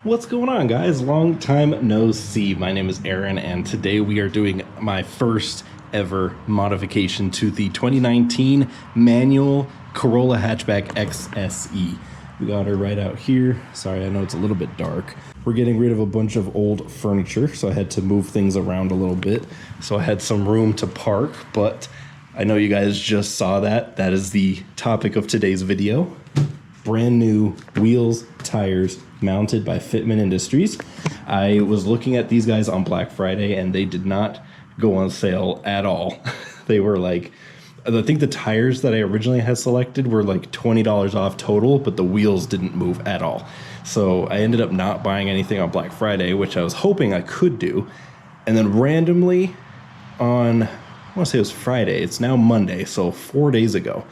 What's going on, guys? Long time no see. My name is Aaron, and today we are doing my first ever modification to the 2019 manual Corolla Hatchback XSE. We got her right out here. Sorry, I know it's a little bit dark. We're getting rid of a bunch of old furniture, so I had to move things around a little bit. So I had some room to park, but I know you guys just saw that. That is the topic of today's video. Brand new wheels, tires, mounted by Fitment Industries. I was looking at these guys on Black Friday and they did not go on sale at all. They were like, I think the tires that I originally had selected were like $20 off total, but the wheels didn't move at all. So I ended up not buying anything on Black Friday, which I was hoping I could do. And then randomly on, I want to say it was Friday, it's now Monday, so 4 days ago,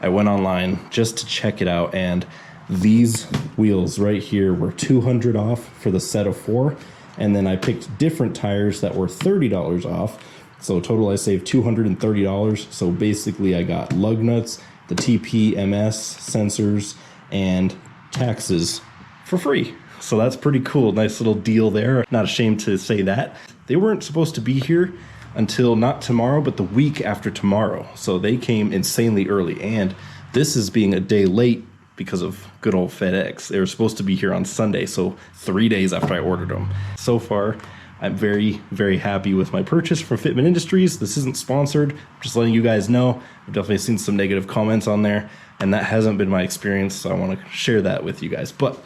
I went online just to check it out, and these wheels right here were $200 off for the set of 4, and then I picked different tires that were $30 off, so total I saved $230. So basically I got lug nuts, the TPMS sensors, and taxes for free. So that's pretty cool. Nice little deal there. Not ashamed to say that. They weren't supposed to be here until not tomorrow, but the week after tomorrow. So they came insanely early, and this is being a day late because of good old FedEx. They were supposed to be here on Sunday, so 3 days after I ordered them. So far, I'm very, very happy with my purchase from Fitment Industries. This isn't sponsored, I'm just letting you guys know. I've definitely seen some negative comments on there, and that hasn't been my experience, so I want to share that with you guys. But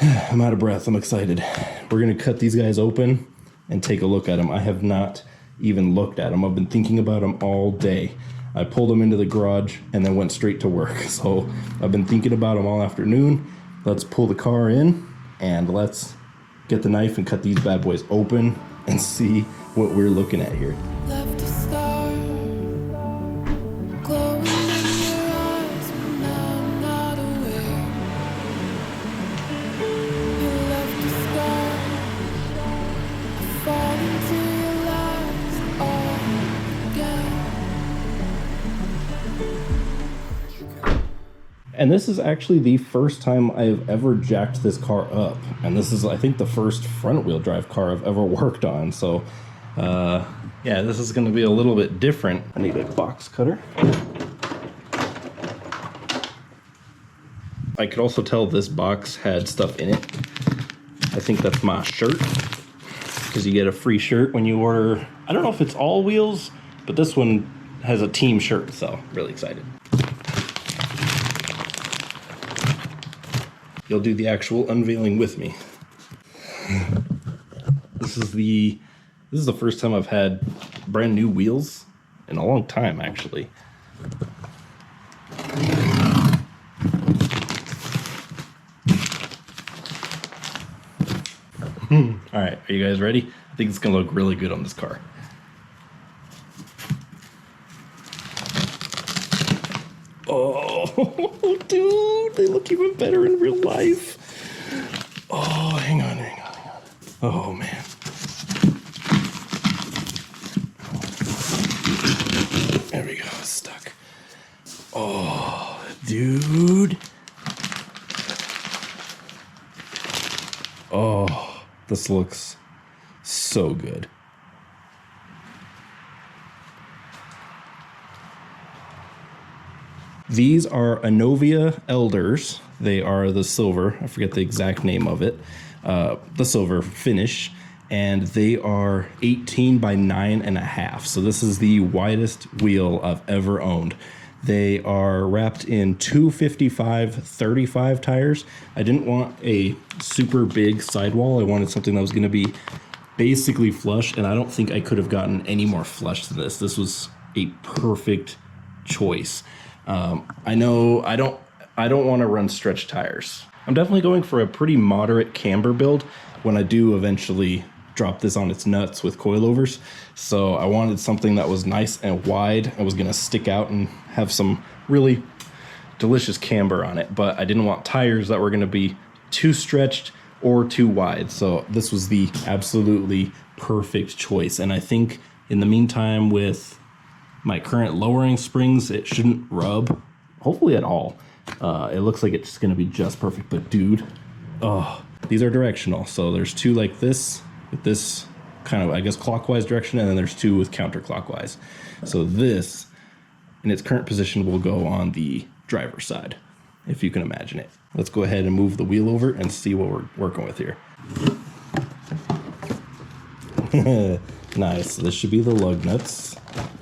I'm out of breath, I'm excited. We're gonna cut these guys open and take a look at them. I have not even looked at them. I've been thinking about them all day. I pulled them into the garage and then went straight to work. So I've been thinking about them all afternoon. Let's pull the car in and let's get the knife and cut these bad boys open and see what we're looking at here. Left a star glowing in your eyes, but now I'm not aware. You left a scar, I fall into your lies all again. And this is actually the first time I've ever jacked this car up. And this is, I think, the first front wheel drive car I've ever worked on. So, yeah, this is gonna be a little bit different. I need a box cutter. I could also tell this box had stuff in it. I think that's my shirt, because you get a free shirt when you order. I don't know if it's all wheels, but this one has a team shirt, so really excited. You'll do the actual unveiling with me. This is the first time I've had brand new wheels in a long time, actually. All right, are you guys ready? I think it's gonna look really good on this car. Oh, dude, they look even better in real life. Oh, hang on. Oh, man. There we go, it's stuck. Oh, dude. Oh, this looks so good. These are Anovia Elders. They are the silver. I forget the exact name of it. The silver finish. And they are 18 by 9.5. So this is the widest wheel I've ever owned. They are wrapped in 255/35 tires. I didn't want a super big sidewall. I wanted something that was going to be basically flush, and I don't think I could have gotten any more flush than this. This was a perfect choice. I know I don't want to run stretch tires. I'm definitely going for a pretty moderate camber build when I do eventually drop this on its nuts with coilovers. So I wanted something that was nice and wide. I was gonna stick out and have some really delicious camber on it, but I didn't want tires that were gonna be too stretched or too wide. So this was the absolutely perfect choice. And I think in the meantime, with my current lowering springs, it shouldn't rub, hopefully at all. It looks like it's gonna be just perfect, but dude, oh, These are directional, so there's two like this, with this kind of, I guess, clockwise direction, and then there's two with counterclockwise. So this, in its current position, will go on the driver's side, if you can imagine it. Let's go ahead and move the wheel over and see what we're working with here. Nice, this should be the lug nuts.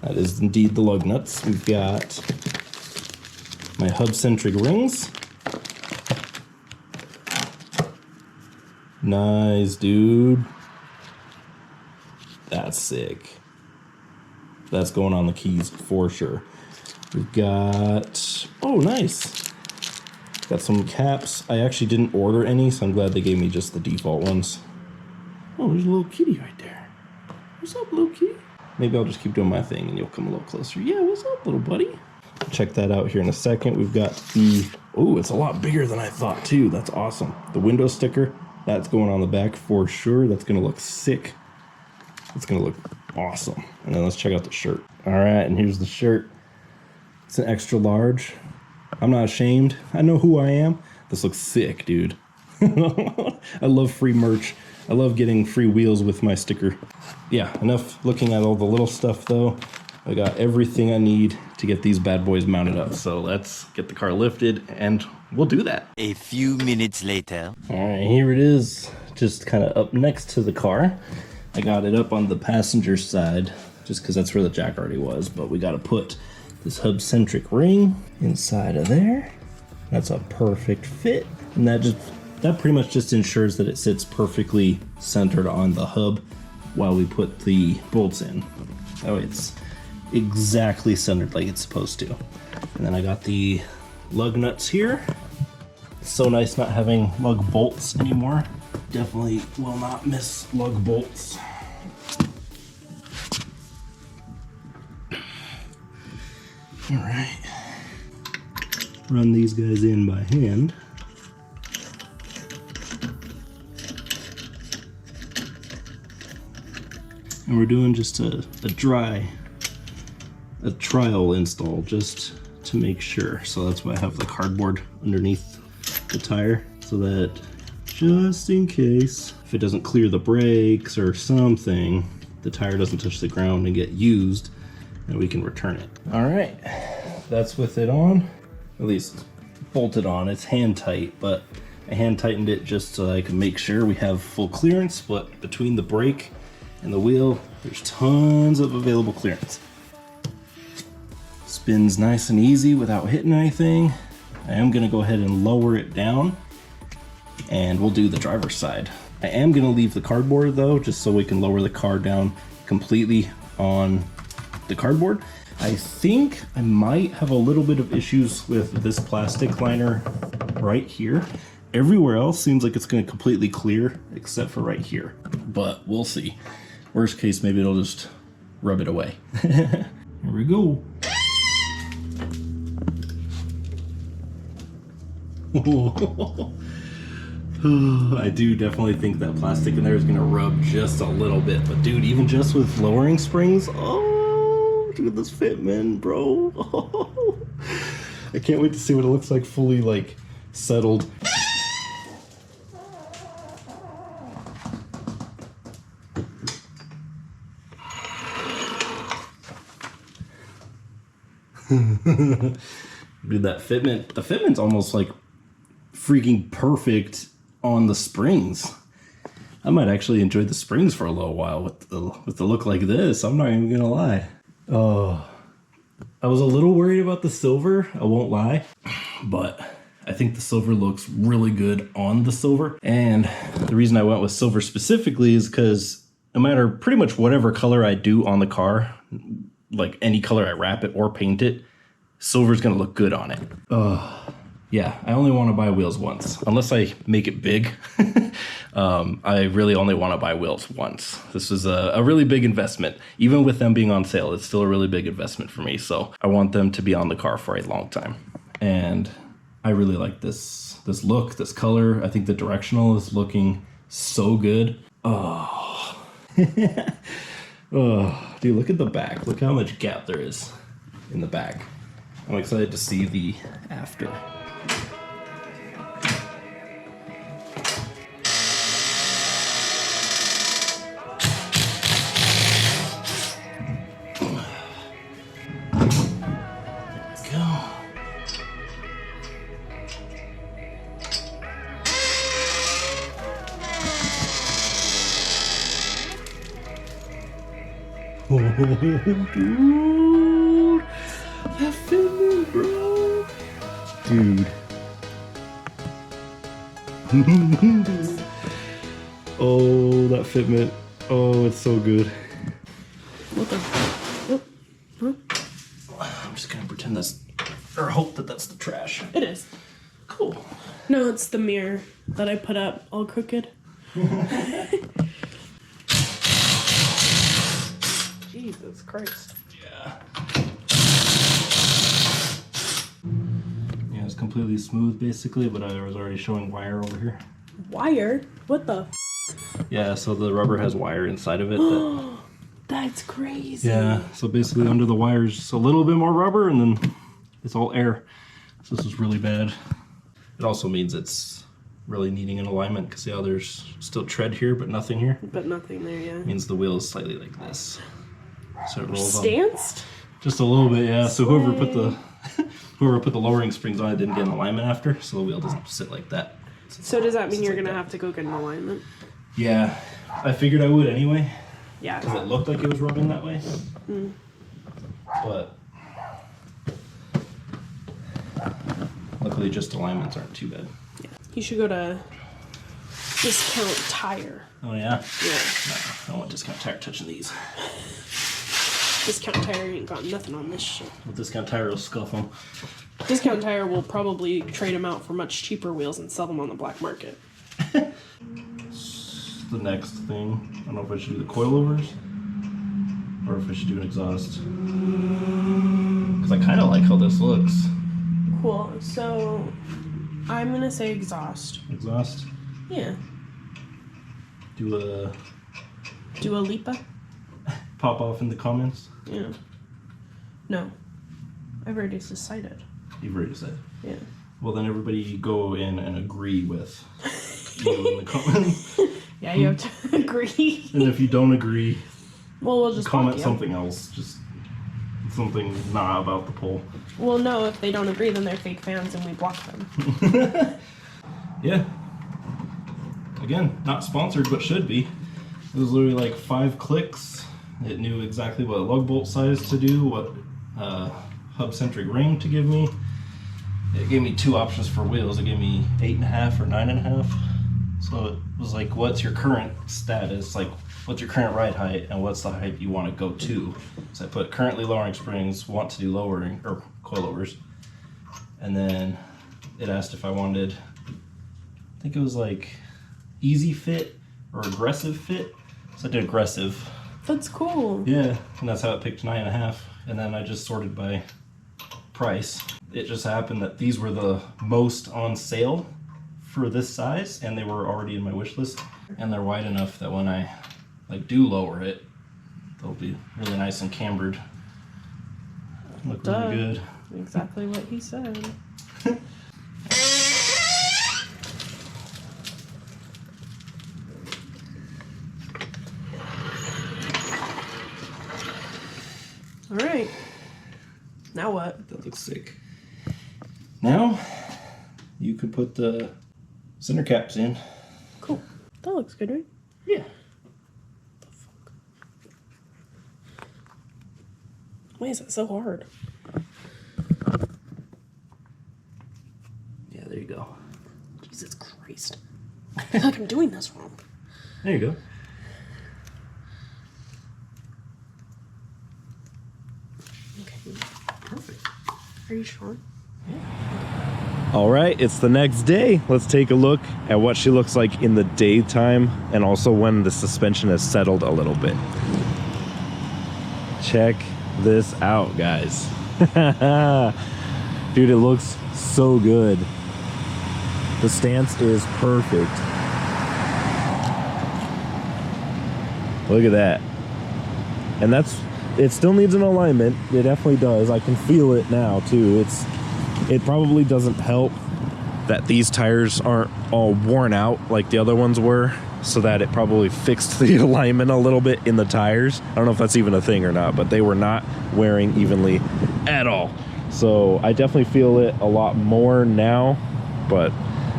That is indeed the lug nuts. We've got my hub-centric rings. Nice, dude. That's sick. That's going on the keys for sure. We've got, oh, nice. Got some caps. I actually didn't order any, so I'm glad they gave me just the default ones. Oh, there's a little kitty right there. What's up, little kitty? Maybe I'll just keep doing my thing and you'll come a little closer. Yeah, what's up, little buddy? Check that out here in a second. We've got the, oh, it's a lot bigger than I thought too. That's awesome. The window sticker, that's going on the back for sure. That's gonna look sick. It's gonna look awesome. And then let's check out the shirt. All right, and here's the shirt. It's an extra large. I'm not ashamed. I know who I am. This looks sick, dude. I love free merch. I love getting free wheels with my sticker. Yeah, enough looking at all the little stuff though. I got everything I need to get these bad boys mounted up. So let's get the car lifted and we'll do that. A few minutes later. All right, here it is. Just kind of up next to the car. I got it up on the passenger side just because that's where the jack already was. But we got to put this hub-centric ring inside of there. That's a perfect fit. And that pretty much just ensures that it sits perfectly centered on the hub while we put the bolts in. That way it's exactly centered like it's supposed to. And then I got the lug nuts here. It's so nice not having lug bolts anymore. Definitely will not miss lug bolts. All right. Run these guys in by hand. And we're doing just a trial install just to make sure. So that's why I have the cardboard underneath the tire, so that just in case, if it doesn't clear the brakes or something, the tire doesn't touch the ground and get used, and we can return it. All right, that's with it on, at least bolted on. It's hand tight, but I hand tightened it just so I can make sure we have full clearance, but between the brake and the wheel, there's tons of available clearance. Spins nice and easy without hitting anything. I am gonna go ahead and lower it down and we'll do the driver's side. I am gonna leave the cardboard though, just so we can lower the car down completely on the cardboard. I think I might have a little bit of issues with this plastic liner right here. Everywhere else seems like it's gonna completely clear except for right here, but we'll see. Worst case, maybe it'll just rub it away. Here we go. I do definitely think that plastic in there is gonna rub just a little bit, but dude, even just with lowering springs, oh, look at this Fitment, bro. Oh, I can't wait to see what it looks like fully like settled. Dude, that Fitment, the Fitment's almost like freaking perfect on the springs. I might actually enjoy the springs for a little while with the look like this. I'm not even gonna lie. Oh, I was a little worried about the silver, I won't lie, but I think the silver looks really good on the silver. And the reason I went with silver specifically is because no matter pretty much whatever color I do on the car, like any color I wrap it or paint it, silver's gonna look good on it. Yeah, I only want to buy wheels once, unless I make it big. I really only want to buy wheels once. This is a really big investment. Even with them being on sale, it's still a really big investment for me. So I want them to be on the car for a long time. And I really like this look, this color. I think the directional is looking so good. Oh, oh, dude, look at the back. Look how much gap there is in the back. I'm excited to see the after. dude. That fitment, bro. Dude. Oh, that fitment. Oh, it's so good. What the? Oh, I'm just gonna pretend that's, or hope that that's the trash. it is. Cool. No, it's the mirror that I put up all crooked. Jesus Christ. Yeah. Yeah, it's completely smooth basically, but I was already showing wire over here. Wire? What the? Yeah, so the rubber has wire inside of it. That, That's crazy. yeah, so basically under the wires, just a little bit more rubber, and then it's all air. So this is really bad. It also means it's really needing an alignment, because see how there's still tread here, but nothing here? But nothing there, yeah. It means the wheel is slightly like this. So it rolls on. Stanced? Just a little bit, yeah. So whoever put the lowering springs on it didn't get an alignment after, so the wheel doesn't sit like that. So does that mean you're gonna have to go get an alignment? Yeah, I figured I would anyway, Yeah. because it looked like it was rubbing that way. But luckily, just alignments aren't too bad. You should go to Discount Tire. Oh yeah? Yeah. No, I don't want Discount Tire touching these. Discount Tire ain't got nothing on this shit. Well, Discount Tire will scuff them. Discount Tire will probably trade them out for much cheaper wheels and sell them on the black market. The next thing, I don't know if I should do the coilovers or if I should do an exhaust. Because I kind of like how this looks. Cool. So I'm gonna say exhaust. Exhaust. Yeah. Do a Do a Lipa? pop off in the comments. Yeah. No. I've already decided. You've already said. Yeah. Well, then everybody go in and agree with you in the comments. Yeah, you have to agree. And if you don't agree, Well, we'll just comment block you. something else. Just something not about the poll. Well, no, if they don't agree, then they're fake fans and we block them. Yeah. Again, not sponsored, but should be. It was literally like 5 clicks. It knew exactly what lug bolt size to do, what hub-centric ring to give me. It gave me 2 options for wheels. It gave me 8.5 or 9.5. So it was like, what's your current status? Like, what's your current ride height, and what's the height you want to go to? So I put currently lowering springs, want to do lowering, or coilovers. And then it asked if I wanted, I think it was like easy fit or aggressive fit. So I did aggressive. That's cool. Yeah, and that's how it picked 9.5. And then I just sorted by price. It just happened that these were the most on sale for this size, and they were already in my wish list. And they're wide enough that when I like do lower it, they'll be really nice and cambered. Look Duh. really good. Exactly what he said. All right. Now what? That looks sick. Now you can put the center caps in. Cool. That looks good, right? Yeah. The fuck? Why is it so hard? Yeah, there you go. Jesus Christ. I feel like I'm doing this wrong. There you go. Okay. Perfect. Are you sure? All right, it's the next day. Let's take a look at what she looks like in the daytime and also when the suspension has settled a little bit. Check this out, guys. Dude, it looks so good. The stance is perfect. Look at that. And it still needs an alignment. It definitely does. I can feel it now too. It probably doesn't help that these tires aren't all worn out like the other ones were, so that it probably fixed the alignment a little bit in the tires. I don't know if that's even a thing or not, but they were not wearing evenly at all. So I definitely feel it a lot more now, but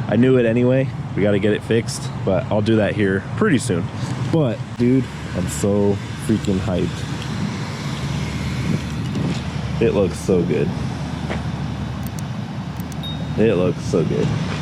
I knew it anyway. We got to get it fixed, but I'll do that here pretty soon. But dude, I'm so freaking hyped. It looks so good. It looks so good.